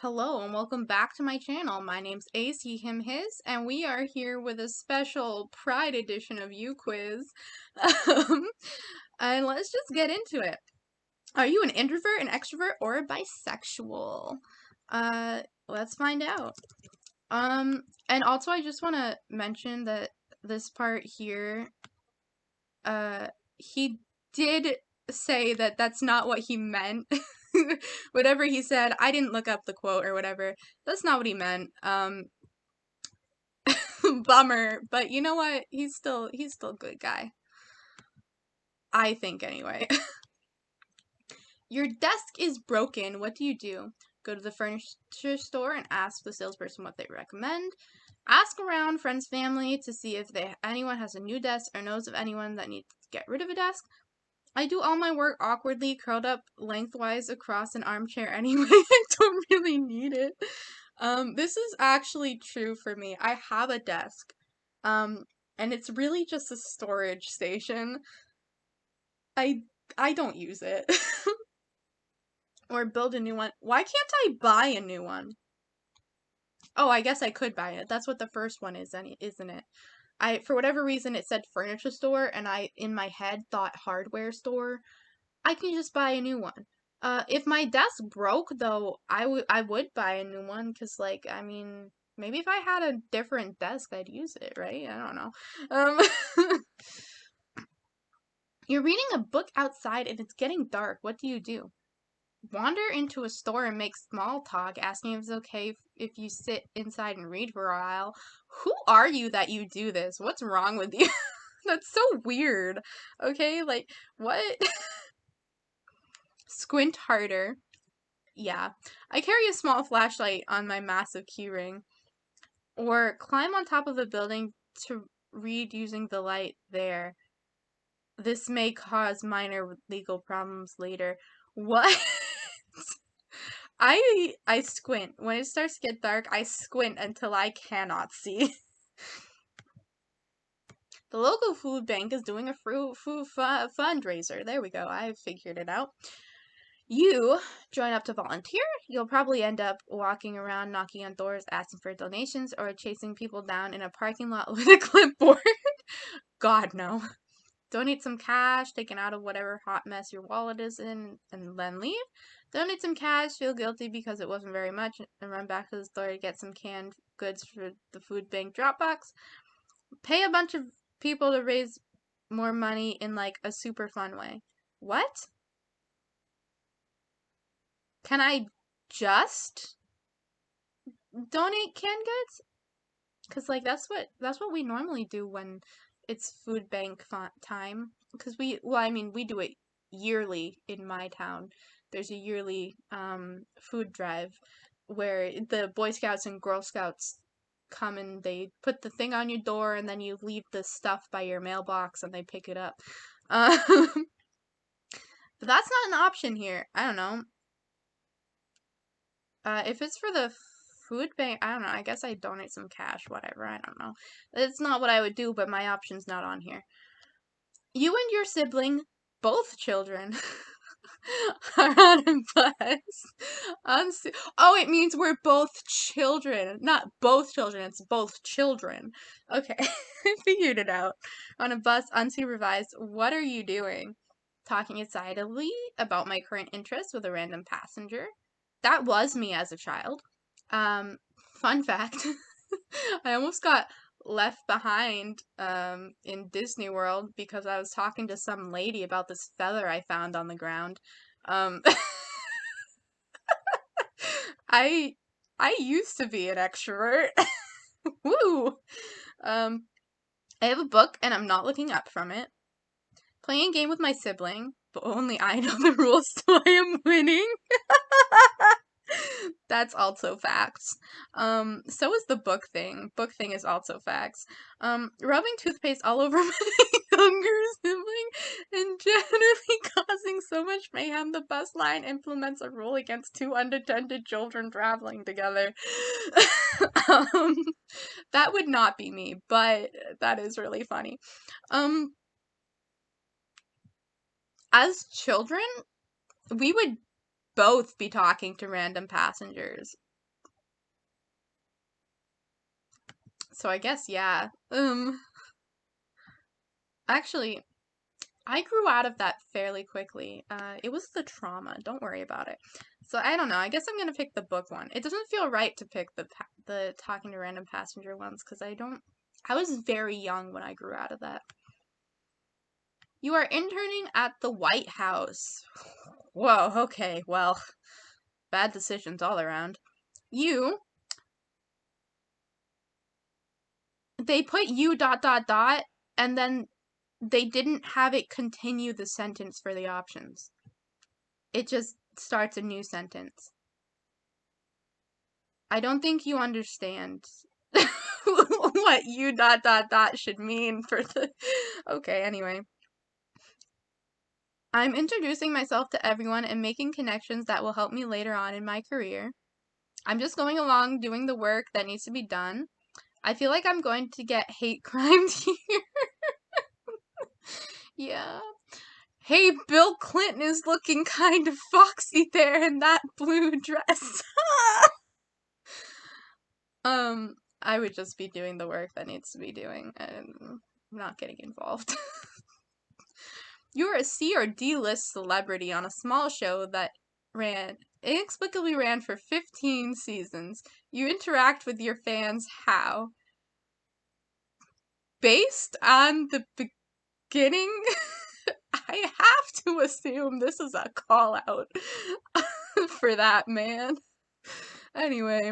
Hello and welcome back to my channel. My name's Ace, he, him, his, and we are here with a special Pride edition of Uquiz. Um, and let's just get into it. Are you an introvert, an extrovert, or a bisexual? Let's find out. And also I just want to mention that this part here, he did say that that's not what he meant. Whatever he said, I didn't look up the quote or whatever. That's not what he meant. Bummer, but you know what? He's still a good guy. I think anyway. Your desk is broken. What do? Go to the furniture store and ask the salesperson what they recommend. Ask around friends, family to see if anyone has a new desk or knows of anyone that needs to get rid of a desk. I do all my work awkwardly, curled up lengthwise across an armchair anyway. I don't really need it. This is actually true for me. I have a desk, and it's really just a storage station. I don't use it. Or build a new one. Why can't I buy a new one? Oh, I guess I could buy it. That's what the first one is, isn't it? For whatever reason, it said furniture store, and I, in my head, thought hardware store. I can just buy a new one. If my desk broke, though, I would buy a new one, because, like, I mean, maybe if I had a different desk, I'd use it, right? I don't know. You're reading a book outside, and it's getting dark. What do? Wander into a store and make small talk, asking if it's okay if you sit inside and read for a while. Who are you that you do this? What's wrong with you? That's so weird. Okay, like, what? Squint harder. Yeah. I carry a small flashlight on my massive keyring. Or climb on top of a building to read using the light there. This may cause minor legal problems later. What? I squint. When it starts to get dark, I squint until I cannot see. The local food bank is doing a fundraiser. There we go. I figured it out. You join up to volunteer. You'll probably end up walking around, knocking on doors, asking for donations, or chasing people down in a parking lot with a clipboard. God, no. Donate some cash, taken out of whatever hot mess your wallet is in, and then leave. Donate some cash, feel guilty because it wasn't very much, and run back to the store to get some canned goods for the food bank drop box. Pay a bunch of people to raise more money in, like, a super fun way. What? Can I just donate canned goods? Because, like, that's what we normally do when it's food bank time. Because we do it yearly in my town. There's a yearly food drive where the Boy Scouts and Girl Scouts come and they put the thing on your door, and then you leave the stuff by your mailbox and they pick it up. But that's not an option here. I don't know. If it's for the food bank, I don't know. I guess I donate some cash, whatever. I don't know. It's not what I would do, but my option's not on here. You and your sibling, both children, are on a bus. Oh, it means we're both children. Not both children, it's both children. Okay, I figured it out. On a bus, unsupervised. What are you doing? Talking excitedly about my current interest with a random passenger. That was me as a child. Fun fact, I almost got left behind in Disney World because I was talking to some lady about this feather I found on the ground. I used to be an extrovert. Woo! I have a book and I'm not looking up from it. Playing a game with my sibling, but only I know the rules, so I am winning. That's also facts. So is the book thing. Book thing is also facts. Rubbing toothpaste all over my younger sibling and generally causing so much mayhem, the bus line implements a rule against two unattended children traveling together. That would not be me, but that is really funny. As children, we would both be talking to random passengers. So I guess, yeah. Actually, I grew out of that fairly quickly. It was the trauma. Don't worry about it. So I don't know. I guess I'm gonna pick the book one. It doesn't feel right to pick the talking to random passenger ones because I don't. I was very young when I grew out of that. You are interning at the White House. Whoa. Okay. Well, bad decisions all around. They put you ... and then they didn't have it continue the sentence for the options. It just starts a new sentence. I don't think you understand what you ... should mean for the... Okay, anyway. I'm introducing myself to everyone and making connections that will help me later on in my career. I'm just going along doing the work that needs to be done. I feel like I'm going to get hate crimed here. Yeah. Hey, Bill Clinton is looking kind of foxy there in that blue dress. I would just be doing the work that needs to be doing and not getting involved. You're a C or D list celebrity on a small show that inexplicably ran for 15 seasons. You interact with your fans how? Based on the beginning, I have to assume this is a call out for that man. Anyway,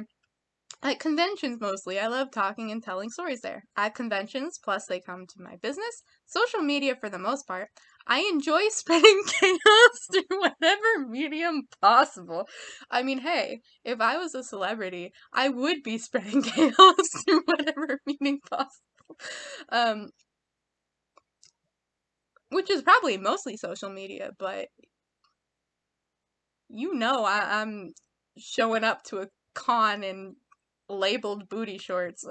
at conventions mostly, I love talking and telling stories there. At conventions, plus they come to my business, social media for the most part, I enjoy spreading chaos through whatever medium possible. I mean, hey, if I was a celebrity, I would be spreading chaos through whatever medium possible. Which is probably mostly social media, but I'm showing up to a con in labeled booty shorts.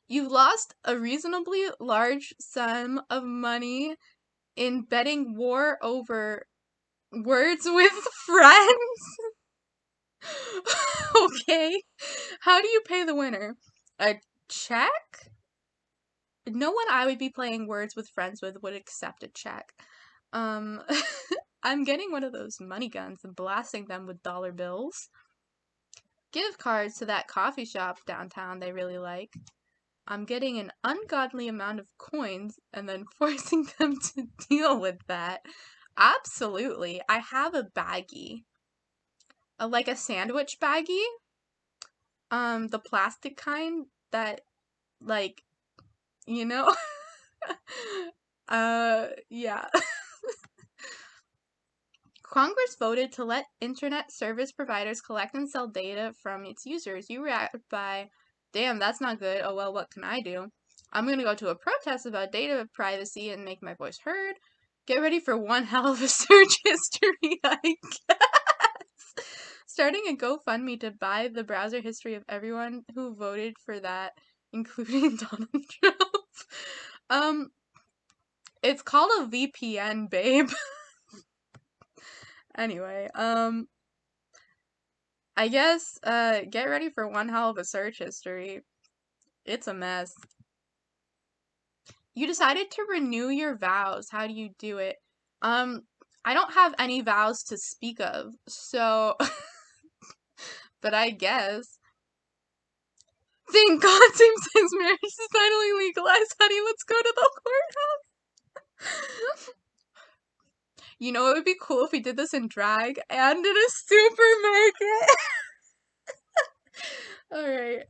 You've lost a reasonably large sum of money in betting war over words with friends? Okay. How do you pay the winner? A check? No one I would be playing words with friends with would accept a check. I'm getting one of those money guns and blasting them with dollar bills. Gift cards to that coffee shop downtown they really like. I'm getting an ungodly amount of coins and then forcing them to deal with that. Absolutely. I have a baggie. Like a sandwich baggie. The plastic kind that, like, you know? Yeah. Congress voted to let internet service providers collect and sell data from its users. You react by, damn, that's not good. Oh well, what can I do? I'm gonna go to a protest about data privacy and make my voice heard. Get ready for one hell of a search history, I guess. Starting a GoFundMe to buy the browser history of everyone who voted for that, including Donald Trump. It's called a VPN, babe. Anyway, I guess, get ready for one hell of a search history. It's a mess. You decided to renew your vows. How do you do it? I don't have any vows to speak of, so, but I guess. Thank God same-sex marriage is finally legalized, honey. Let's go to the courthouse. You know, it would be cool if we did this in drag and in a supermarket. Alright,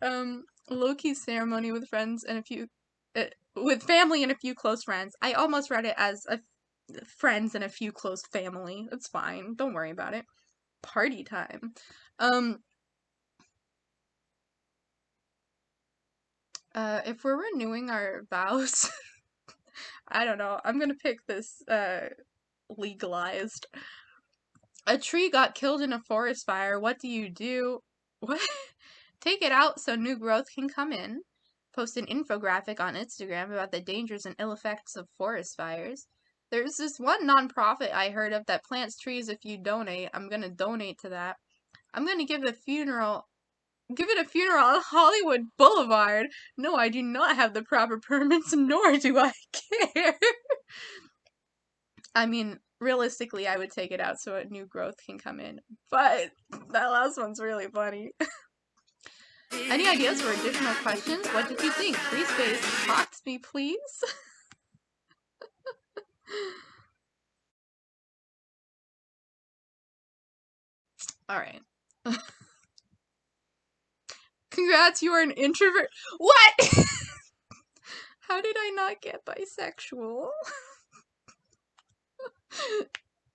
low-key ceremony with friends and a few, with family and a few close friends. I almost read it as friends and a few close family. It's fine. Don't worry about it. Party time. If we're renewing our vows, I don't know. I'm gonna pick this, legalized. A tree got killed in a forest fire. What do you do? What? Take it out so new growth can come in. Post an infographic on Instagram about the dangers and ill effects of forest fires. There's this one nonprofit I heard of that plants trees if you donate. I'm gonna donate to that. I'm gonna give a funeral Give it a funeral on Hollywood Boulevard. No, I do not have the proper permits, nor do I care. I mean, realistically, I would take it out so a new growth can come in. But that last one's really funny. Any ideas for additional questions? What did you think? Free space. Talk to me, please. Alright. Congrats, you are an introvert. What? How did I not get bisexual?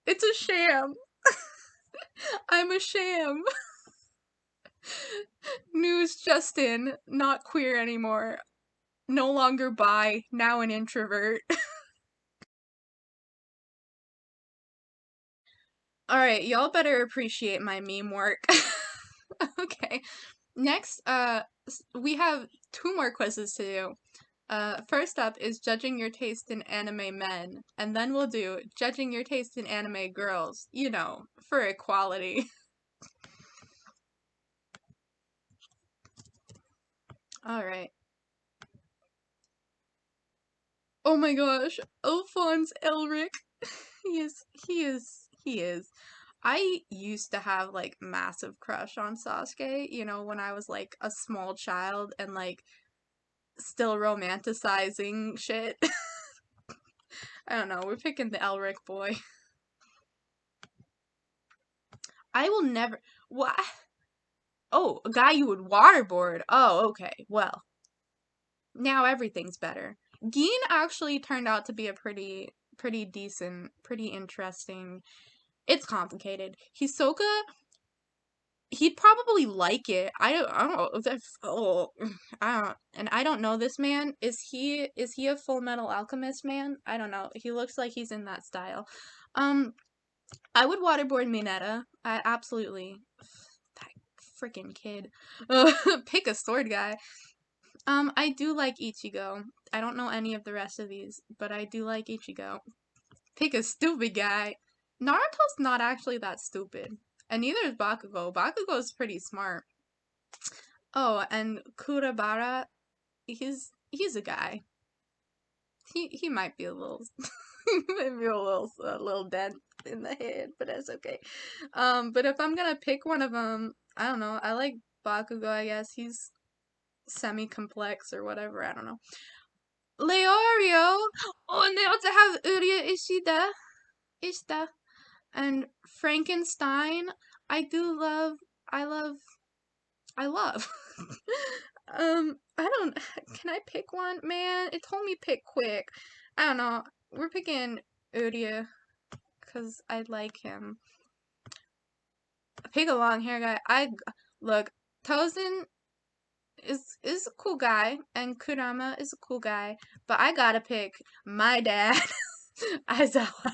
It's a sham. I'm a sham. News just in. Not queer anymore. No longer bi. Now an introvert. Alright, y'all better appreciate my meme work. Okay. Next, we have 2 more quizzes to do. First up is judging your taste in anime men, and then we'll do judging your taste in anime girls, you know, for equality. Alright. Oh my gosh, Alphonse Elric. He is. I used to have, like, massive crush on Sasuke, you know, when I was, like, a small child and, like, still romanticizing shit. I don't know, we're picking the Elric boy. I will never. What? Oh, a guy you would waterboard. Oh, okay. Well, now everything's better. Geen actually turned out to be a pretty decent, pretty interesting. It's complicated. Hisoka, he'd probably like it. I don't know. Oh, and I don't know this man. Is he a Full Metal Alchemist man? I don't know. He looks like he's in that style. I would waterboard Mineta. I absolutely. That freaking kid. Pick a sword guy. I do like Ichigo. I don't know any of the rest of these, but I do like Ichigo. Pick a stupid guy. Naruto's not actually that stupid. And neither is Bakugo. Bakugo's pretty smart. Oh, and Kurabara, he's a guy. He might be a little maybe a little dead in the head, but that's okay. But if I'm gonna pick one of them, I don't know. I like Bakugo, I guess. He's semi-complex or whatever, I don't know. Leorio! Oh, and they also have Uria Ishida. And Frankenstein. I love. I don't, can I pick one? Man, it told me pick quick. I don't know. We're picking Uria, because I like him. Pick a long hair guy. Look, Tozen is a cool guy, and Kurama is a cool guy, but I gotta pick my dad, Aizawa.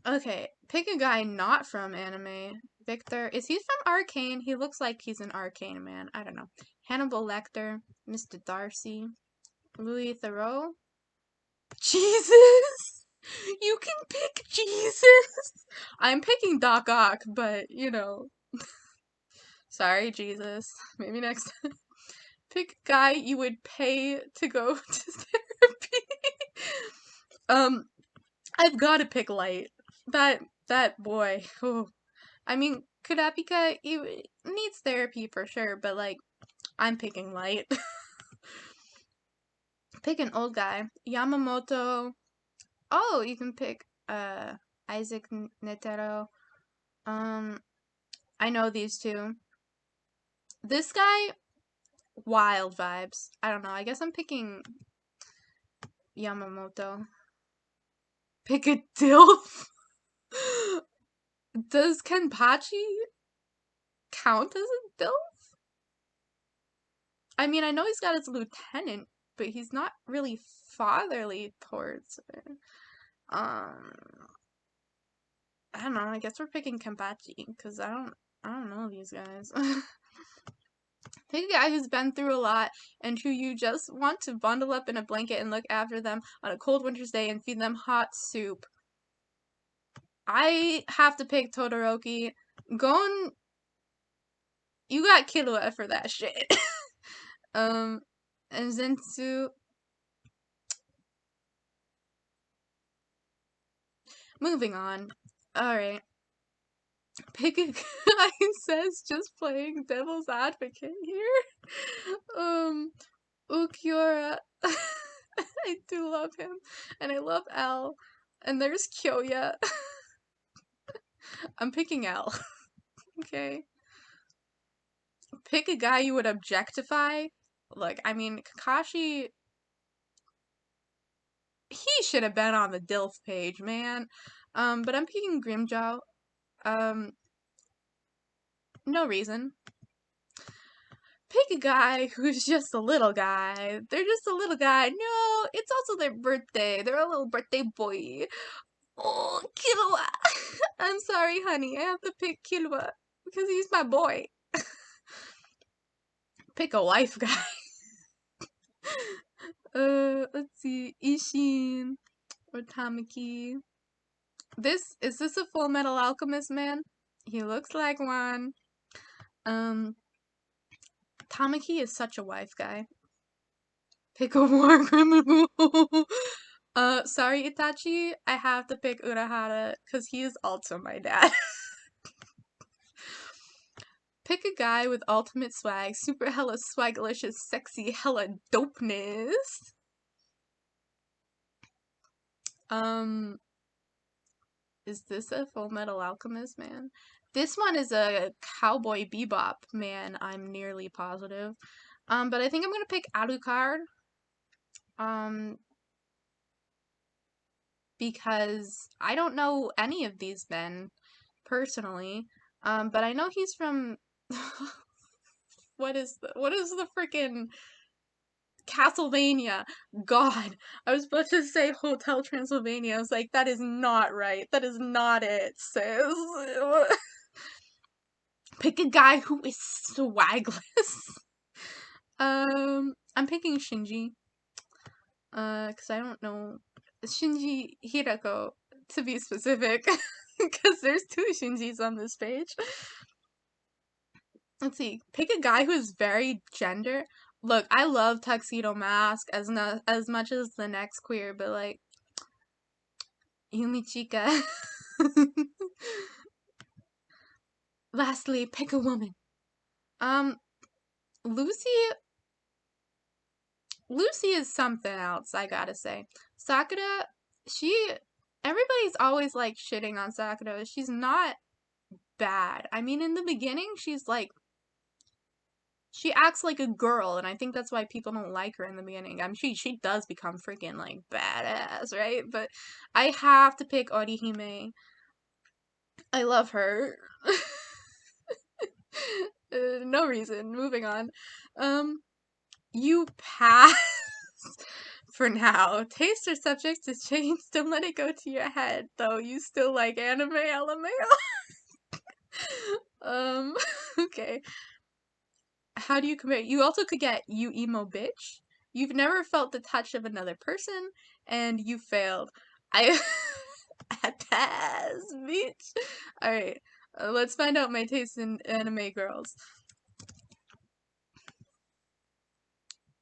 Okay, pick a guy not from anime. Victor, is he from Arcane? He looks like he's an Arcane man. I don't know. Hannibal Lecter, Mr. Darcy, Louis Theroux. Jesus! You can pick Jesus! I'm picking Doc Ock, but, you know. Sorry, Jesus. Maybe next time. Pick a guy you would pay to go to therapy. I've gotta pick Light. That boy. Oh. I mean, Kurapika, he needs therapy for sure, but, like, I'm picking Light. Pick an old guy. Yamamoto. Oh, you can pick, Isaac Netero. I know these two. This guy, wild vibes. I don't know, I guess I'm picking Yamamoto. Pick a DILF? Does Kenpachi count as a DILF? I mean, I know he's got his lieutenant, but he's not really fatherly towards her. I don't know, I guess we're picking Kenpachi, because I don't know these guys. Pick a guy who's been through a lot and who you just want to bundle up in a blanket and look after them on a cold winter's day and feed them hot soup. I have to pick Todoroki. Gon, you got Killua for that shit. And Zensu. Moving on. Alright. Pick a guy says just playing devil's advocate here. Ukiura. I do love him. And I love L. And there's Kyoya. I'm picking L. Okay. Pick a guy you would objectify. Look, I mean, Kakashi, he should have been on the DILF page, man. But I'm picking Grimjaw. No reason. Pick a guy who's just a little guy. They're just a little guy. No, it's also their birthday. They're a little birthday boy. Oh, Killua. I'm sorry, honey. I have to pick Killua because he's my boy. Pick a wife guy. Let's see. Ishin or Tamaki. Is this a Full Metal Alchemist man? He looks like one. Tamaki is such a wife guy. Pick a war criminal. Sorry, Itachi. I have to pick Urahara because he is also my dad. Pick a guy with ultimate swag, super hella swagalicious, sexy, hella dopeness. Is this a Full Metal Alchemist man? This one is a Cowboy Bebop man, I'm nearly positive. But I think I'm gonna pick Alucard. Because I don't know any of these men personally. But I know he's from what is the freaking Castlevania? God, I was about to say Hotel Transylvania. I was like, that is not right. That is not it, sis. Pick a guy who is swagless. I'm picking Shinji. Cause I don't know Shinji Hirako to be specific. Because there's 2 Shinjis on this page. Let's see. Pick a guy who's very gender. Look, I love Tuxedo Mask as much as the next queer, but like Yumichika. Lastly, pick a woman. Lucy is something else, I gotta say. Sakura, everybody's always like shitting on Sakura. She's not bad. I mean, in the beginning, she acts like a girl, and I think that's why people don't like her in the beginning. I mean, she does become freaking, like, badass, right? But I have to pick Orihime. I love her. No reason. Moving on. You pass for now. Taste or subject to change. Don't let it go to your head, though. You still like anime, LMAO? Okay. How do you compare? You also could get you emo bitch. You've never felt the touch of another person, and you failed. I pass, bitch. Alright, let's find out my taste in anime girls.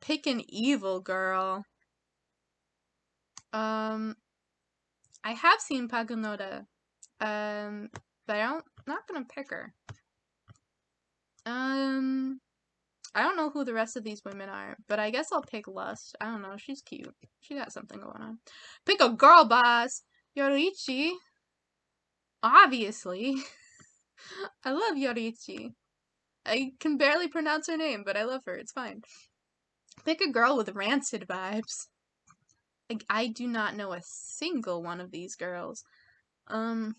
Pick an evil girl. I have seen Pagonoda, but not gonna pick her. I don't know who the rest of these women are, but I guess I'll pick Lust. I don't know, she's cute. She got something going on. Pick a girl boss! Yoriichi. Obviously. I love Yoriichi. I can barely pronounce her name, but I love her. It's fine. Pick a girl with rancid vibes. Like, I do not know a single one of these girls. I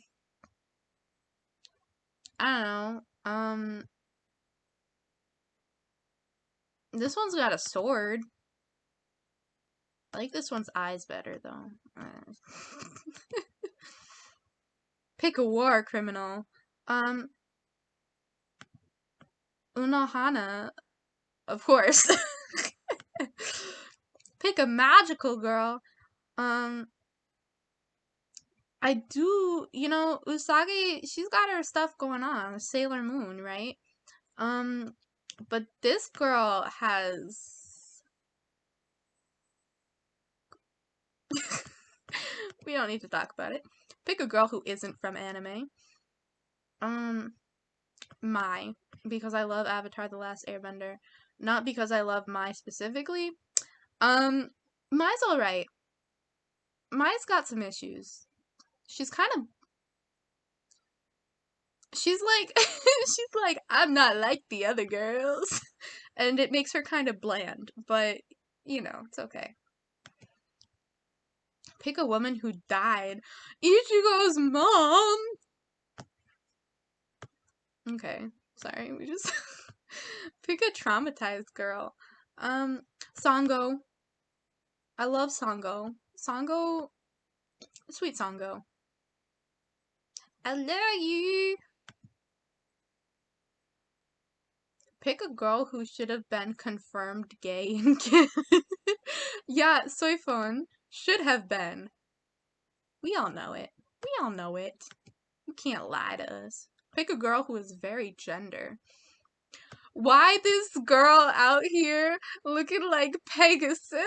don't know. This one's got a sword. I like this one's eyes better, though. Pick a war criminal. Unohana. Of course. Pick a magical girl. I do, Usagi, she's got her stuff going on, Sailor Moon, right? But this girl has. We don't need to talk about it. Pick a girl who isn't from anime. Mai, because I love Avatar: The Last Airbender, not because I love Mai specifically. Mai's alright. Mai's got some issues. She's kind of. She's like, she's like, I'm not like the other girls. And it makes her kind of bland, but, it's okay. Pick a woman who died. Ichigo's mom! Okay, sorry, we just... Pick a traumatized girl. Sango. I love Sango. Sango... Sweet Sango. I love you! Pick a girl who should have been confirmed gay in canon. Yeah, Soifon should have been. We all know it. We all know it. You can't lie to us. Pick a girl who is very gender. Why this girl out here looking like Pegasus?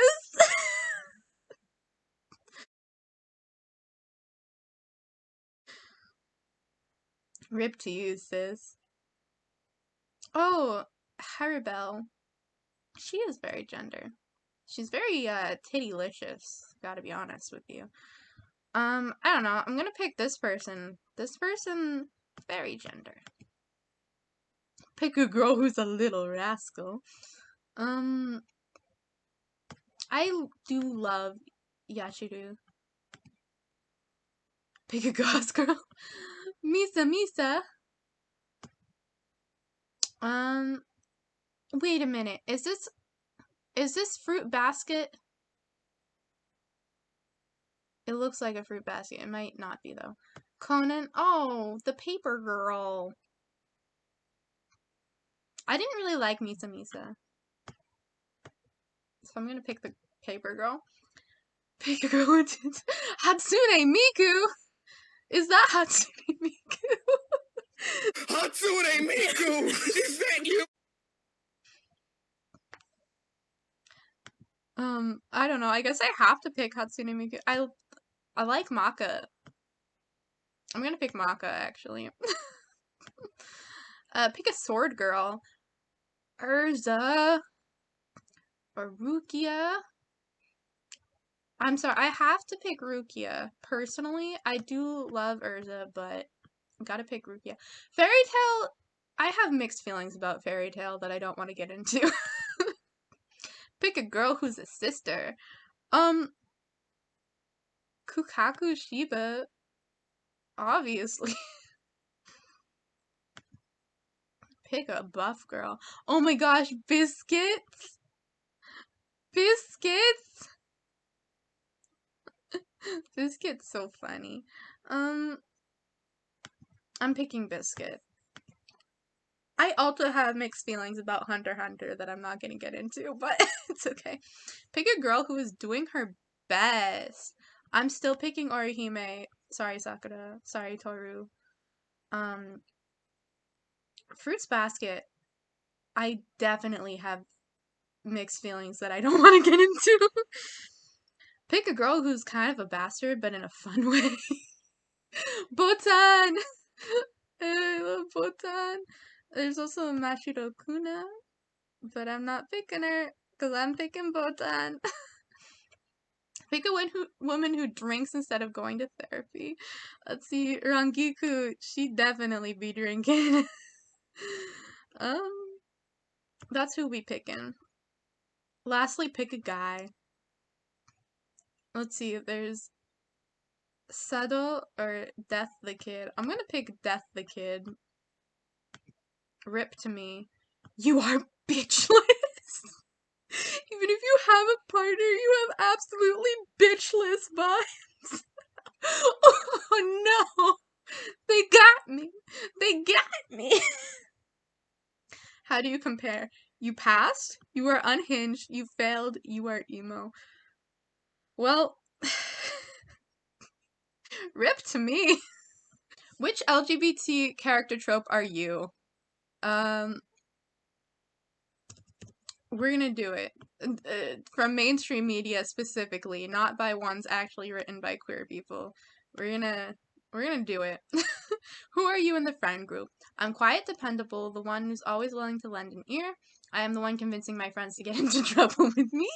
Rip to you, sis. Oh, Haribel. She is very gender. She's very tittylicious, gotta be honest with you. I don't know. I'm gonna pick this person. This person, very gender. Pick a girl who's a little rascal. I do love Yachiru. Pick a goth girl. Misa. Wait a minute. Is this fruit basket? It looks like a fruit basket. It might not be though. Conan. Oh, the paper girl. I didn't really like Misa. So I'm gonna pick the paper girl. Pick a girl with Hatsune Miku. Is that Hatsune Miku? Hatsune Miku! Is that you? I don't know. I guess I have to pick Hatsune Miku. I like Maka. I'm gonna pick Maka, actually. Pick a sword girl. Urza. Or Rukia. I'm sorry, I have to pick Rukia. Personally, I do love Urza, but I gotta pick Rukia. Fairy Tail, I have mixed feelings about Fairy Tail that I don't want to get into. Pick a girl who's a sister. Kukaku Shiba. Obviously. Pick a buff girl. Oh my gosh, Biscuits? Biscuits? Biscuit's so funny. I'm picking Biscuit. I also have mixed feelings about Hunter x Hunter that I'm not gonna get into, but it's okay. Pick a girl who is doing her best. I'm still picking Orihime. Sorry, Sakura. Sorry, Toru. Fruits Basket. I definitely have mixed feelings that I don't want to get into. Pick a girl who's kind of a bastard, but in a fun way. Botan! I love Botan. There's also Mashiro Kuna, but I'm not picking her because I'm picking Botan. Pick a woman who drinks instead of going to therapy. Let's see, Rangiku, she definitely be drinking. That's who we picking. Lastly, pick a guy. Let's see if there's Sado or Death the Kid. I'm gonna pick Death the Kid. Rip to me. You are bitchless. Even if you have a partner, you have absolutely bitchless vibes. Oh no! They got me! They got me! How do you compare? You passed, you are unhinged, you failed, you are emo. Well, Rip to me. Which LGBT character trope are you? We're gonna do it. From mainstream media specifically, not by ones actually written by queer people. We're gonna do it. Who are you in the friend group? I'm quiet, dependable, the one who's always willing to lend an ear. I am the one convincing my friends to get into trouble with me.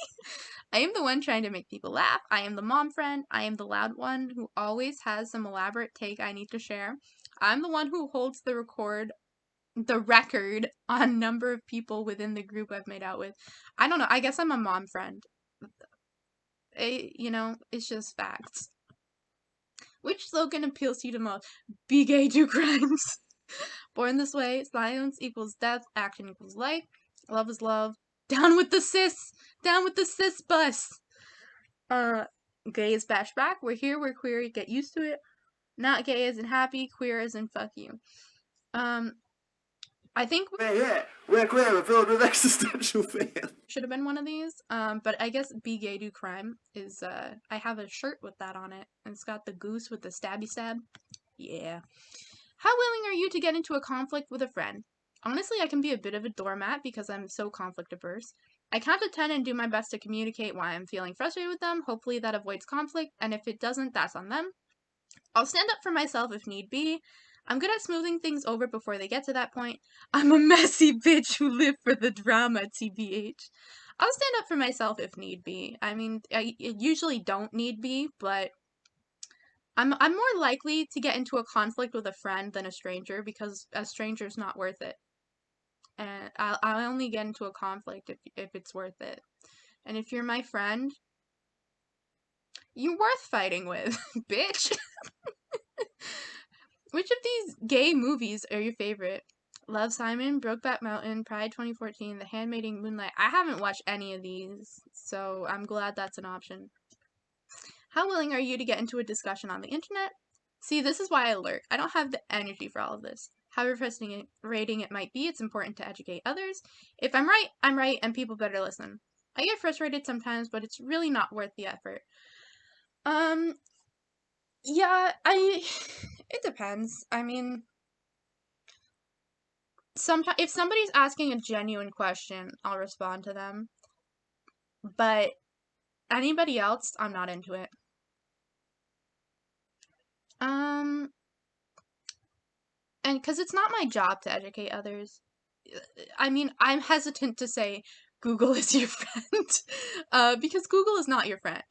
I am the one trying to make people laugh. I am the mom friend. I am the loud one who always has some elaborate take I need to share. I'm the one who holds the record on number of people within the group I've made out with. I don't know. I guess I'm a mom friend. It's just facts. Which slogan appeals to you the most? Be gay, do crimes. Born this way, silence equals death, action equals life, love is love. Down with the cis! Down with the cis bus! Gay is bash back. We're here, we're queer, get used to it. Not gay isn't happy, queer isn't fuck you. I think we're queer, we're filled with existential fear. Should have been one of these. But I guess Be Gay Do Crime is I have a shirt with that on it. And it's got the goose with the stabby stab. Yeah. How willing are you to get into a conflict with a friend? Honestly, I can be a bit of a doormat because I'm so conflict averse. I count to 10 and do my best to communicate why I'm feeling frustrated with them. Hopefully that avoids conflict, and if it doesn't, that's on them. I'll stand up for myself if need be. I'm good at smoothing things over before they get to that point. I'm a messy bitch who live for the drama, TBH. I'll stand up for myself if need be. I mean, I usually don't need be, but I'm more likely to get into a conflict with a friend than a stranger because a stranger's not worth it. And I'll only get into a conflict if it's worth it. And if you're my friend, you're worth fighting with, bitch. Which of these gay movies are your favorite? Love, Simon, Brokeback Mountain, Pride 2014, The Handmaiden, Moonlight. I haven't watched any of these, so I'm glad that's an option. How willing are you to get into a discussion on the internet? See, this is why I lurk. I don't have the energy for all of this. However frustrating it might be, it's important to educate others. If I'm right, I'm right, and people better listen. I get frustrated sometimes, but it's really not worth the effort. Yeah, it depends. I mean, sometimes if somebody's asking a genuine question, I'll respond to them. But anybody else, I'm not into it. And because it's not my job to educate others. I mean, I'm hesitant to say Google is your friend, because Google is not your friend.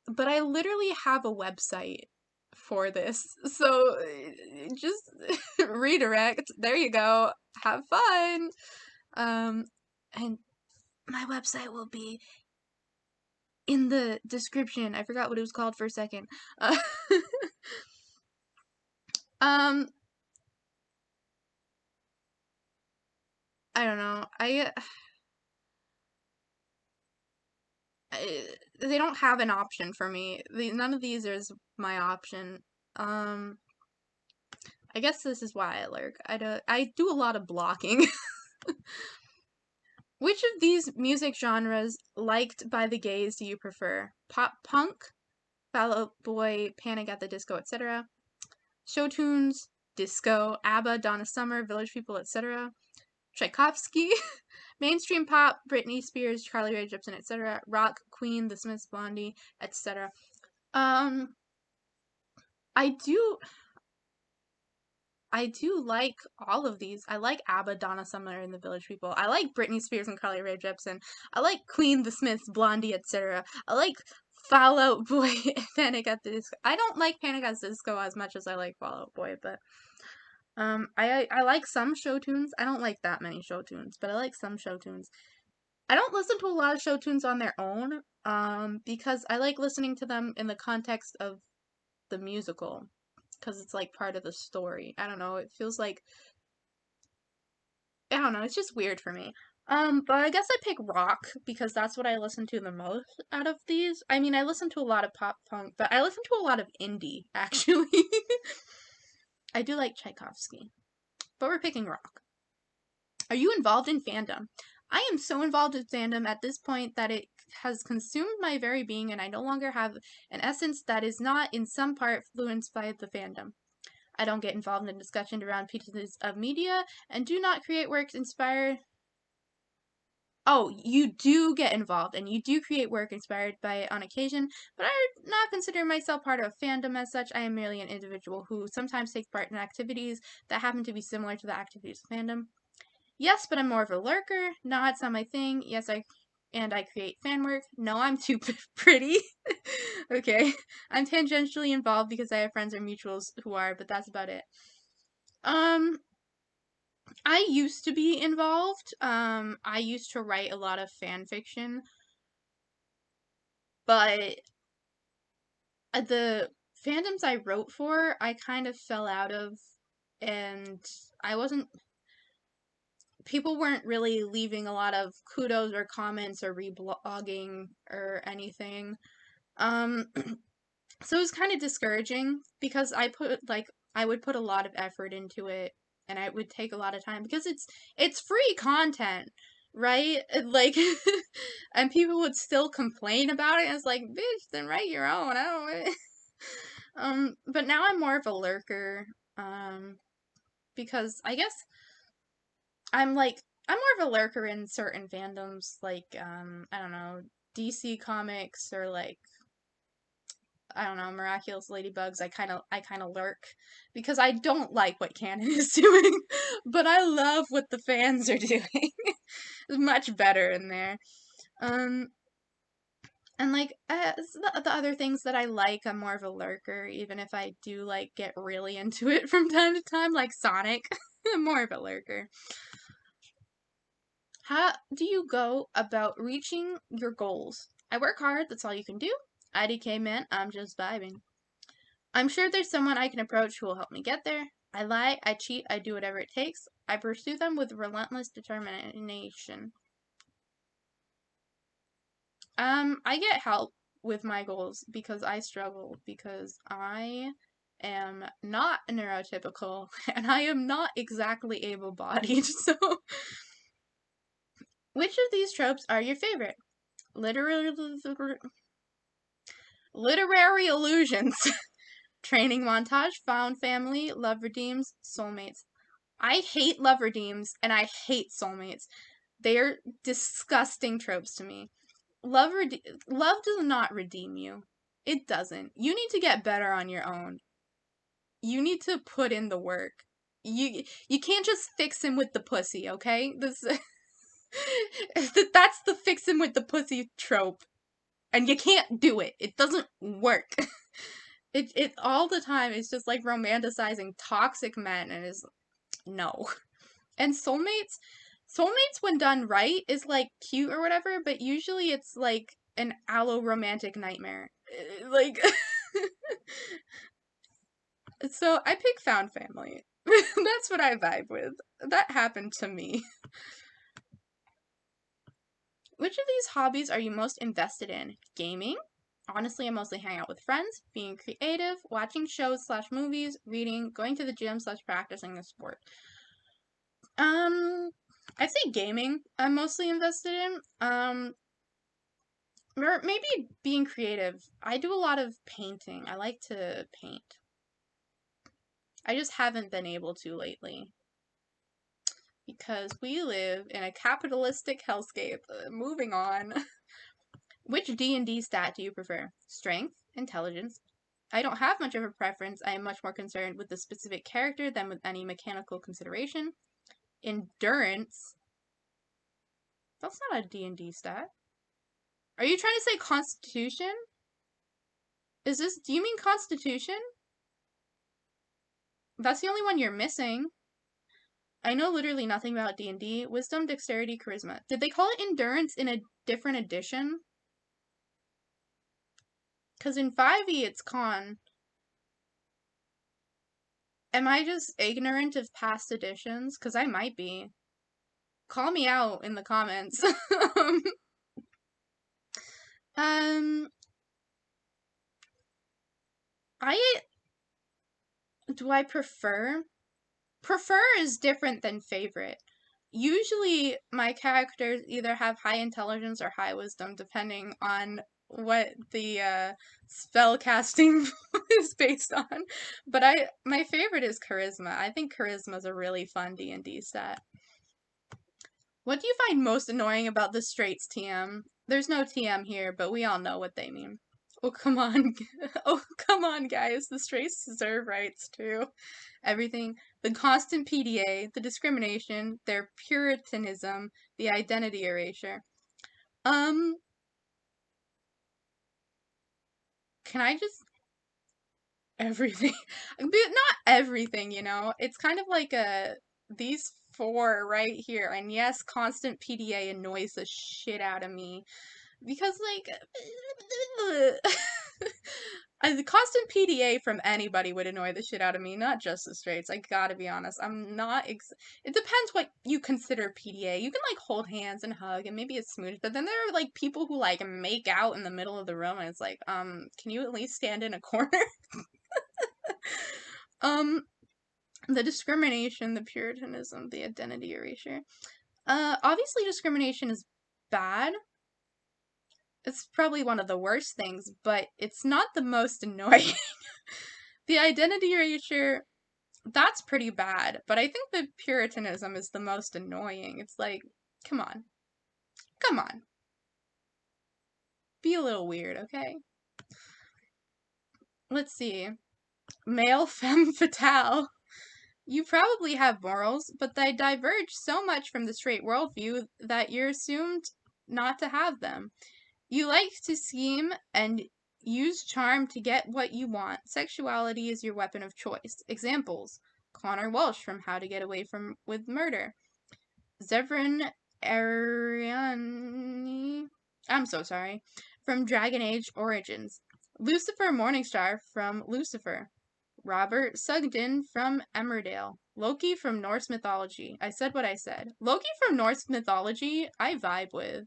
But I literally have a website for this, so just redirect. There you go. Have fun. And my website will be in the description. I forgot what it was called for a second. I don't know. They don't have an option for me. None of these is my option. I guess this is why I lurk. I do a lot of blocking. Which of these music genres liked by the gays do you prefer? Pop punk, Fall Out Boy, Panic at the Disco, etc. Show tunes, disco, ABBA, Donna Summer, Village People, etc. Tchaikovsky, mainstream pop, Britney Spears, Carly Rae Jepsen, etc. Rock, Queen, The Smiths, Blondie, etc. I do like all of these. I like ABBA, Donna Summer, and the Village People. I like Britney Spears and Carly Rae Jepsen. I like Queen, The Smiths, Blondie, etc. I like Fall Out Boy, Panic at the Disco. I don't like Panic at the Disco as much as I like Fall Out Boy, but I like some show tunes. I don't like that many show tunes, but I like some show tunes. I don't listen to a lot of show tunes on their own, because I like listening to them in the context of the musical, because it's like part of the story. I don't know, it feels like, I don't know, it's just weird for me. But I guess I pick rock because that's what I listen to the most out of these. I mean, I listen to a lot of pop punk, but I listen to a lot of indie, actually. I do like Tchaikovsky, but we're picking rock. Are you involved in fandom? I am so involved in fandom at this point that it has consumed my very being, and I no longer have an essence that is not in some part influenced by the fandom. I don't get involved in discussion around pieces of media and do not create works inspired. Oh, you do get involved and you do create work inspired by it on occasion, but I do not consider myself part of a fandom as such. I am merely an individual who sometimes takes part in activities that happen to be similar to the activities of fandom. Yes, but I'm more of a lurker. No, it's not my thing. Yes, I create fan work. No, I'm too pretty. Okay. I'm tangentially involved because I have friends or mutuals who are, but that's about it. I used to be involved. I used to write a lot of fan fiction, but the fandoms I wrote for, I kind of fell out of, and I wasn't people weren't really leaving a lot of kudos or comments or reblogging or anything. Um, so it was kind of discouraging because I would put a lot of effort into it and it would take a lot of time because it's free content, right? Like and people would still complain about it and it's like, bitch, then write your own. I don't but now I'm more of a lurker because I guess I'm more of a lurker in certain fandoms, like, I don't know, DC Comics or like, I don't know, Miraculous Ladybugs. I kinda lurk because I don't like what canon is doing, but I love what the fans are doing. It's much better in there. Um, and like, the other things that I like, I'm more of a lurker, even if I do like get really into it from time to time, like Sonic. I'm more of a lurker. How do you go about reaching your goals? I work hard, that's all you can do. IDK man, I'm just vibing. I'm sure there's someone I can approach who will help me get there. I lie, I cheat, I do whatever it takes. I pursue them with relentless determination. I get help with my goals because I struggle because I am not neurotypical and I am not exactly able-bodied. So, which of these tropes are your favorite? Literary illusions. Training montage, found family, love redeems, soulmates. I hate love redeems and I hate soulmates. They're disgusting tropes to me. Love does not redeem you. It doesn't. You need to get better on your own. You need to put in the work. You can't just fix him with the pussy, okay? That's the fix him with the pussy trope. And you can't do it. It doesn't work. It all the time it's just like romanticizing toxic men and is no. And soulmates when done right is like cute or whatever, but usually it's like an allo romantic nightmare. Like so I pick found family. That's what I vibe with. That happened to me. Which of these hobbies are you most invested in? Gaming? Honestly, I mostly hang out with friends, being creative, watching shows slash movies, reading, going to the gym slash practicing a sport. I'd say gaming I'm mostly invested in. Or maybe being creative. I do a lot of painting. I like to paint. I just haven't been able to lately. Because we live in a capitalistic hellscape. Moving on. Which D&D stat do you prefer? Strength? Intelligence? I don't have much of a preference. I am much more concerned with the specific character than with any mechanical consideration. Endurance? That's not a D&D stat. Are you trying to say constitution? Do you mean constitution? That's the only one you're missing. I know literally nothing about D&D. Wisdom, dexterity, charisma. Did they call it endurance in a different edition? Because in 5e it's con. Am I just ignorant of past editions? Because I might be. Call me out in the comments. um, do I prefer? Prefer is different than favorite. Usually my characters either have high intelligence or high wisdom, depending on what the spell casting is based on. But my favorite is charisma. I think charisma is a really fun D&D stat. What do you find most annoying about the straights, TM? There's no TM here, but we all know what they mean. Oh, come on. Oh, come on, guys. The straights deserve rights, too. Everything. The constant PDA, the discrimination, their puritanism, the identity erasure. Can I just... Everything. But not everything, you know? It's kind of like these four right here. And yes, constant PDA annoys the shit out of me. Because, like, the constant PDA from anybody would annoy the shit out of me, not just the straights. I gotta be honest. I'm not. It depends what you consider PDA. You can, like, hold hands and hug, and maybe it's smooth, but then there are, like, people who, like, make out in the middle of the room, and it's like, can you at least stand in a corner? The discrimination, the puritanism, the identity erasure. Obviously discrimination is bad. It's probably one of the worst things, but it's not the most annoying. The identity erasure, that's pretty bad, but I think the puritanism is the most annoying. It's like, come on. Come on. Be a little weird, okay? Let's see. Male femme fatale. You probably have morals, but they diverge so much from the straight worldview that you're assumed not to have them. You like to scheme and use charm to get what you want. Sexuality is your weapon of choice. Examples: Connor Walsh from How to Get Away with Murder. Zevran Ariani, I'm so sorry, from Dragon Age Origins. Lucifer Morningstar from Lucifer. Robert Sugden from Emmerdale. Loki from Norse mythology. I said what I said. Loki from Norse mythology, I vibe with.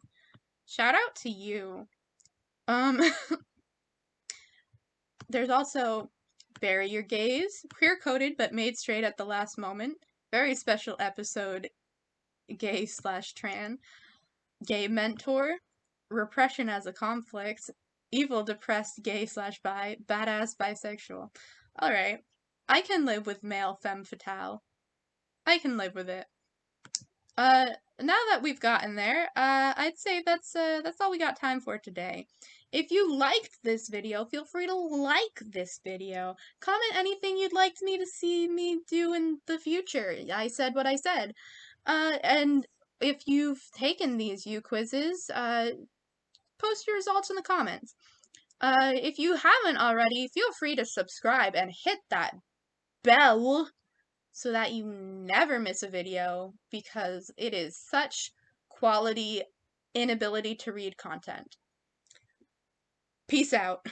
Shout out to you. There's also Bury Your Gays, queer-coded but made straight at the last moment. Very special episode, gay/tran. Gay mentor, repression as a conflict. Evil depressed gay/bi, badass bisexual. Alright, I can live with male femme fatale. I can live with it. Now that we've gotten there, I'd say that's all we got time for today. If you liked this video, feel free to like this video. Comment anything you'd like me to see me do in the future. I said what I said. And if you've taken these Uquizzes, post your results in the comments. If you haven't already, feel free to subscribe and hit that bell so that you never miss a video, because it is such quality inability to read content. Peace out.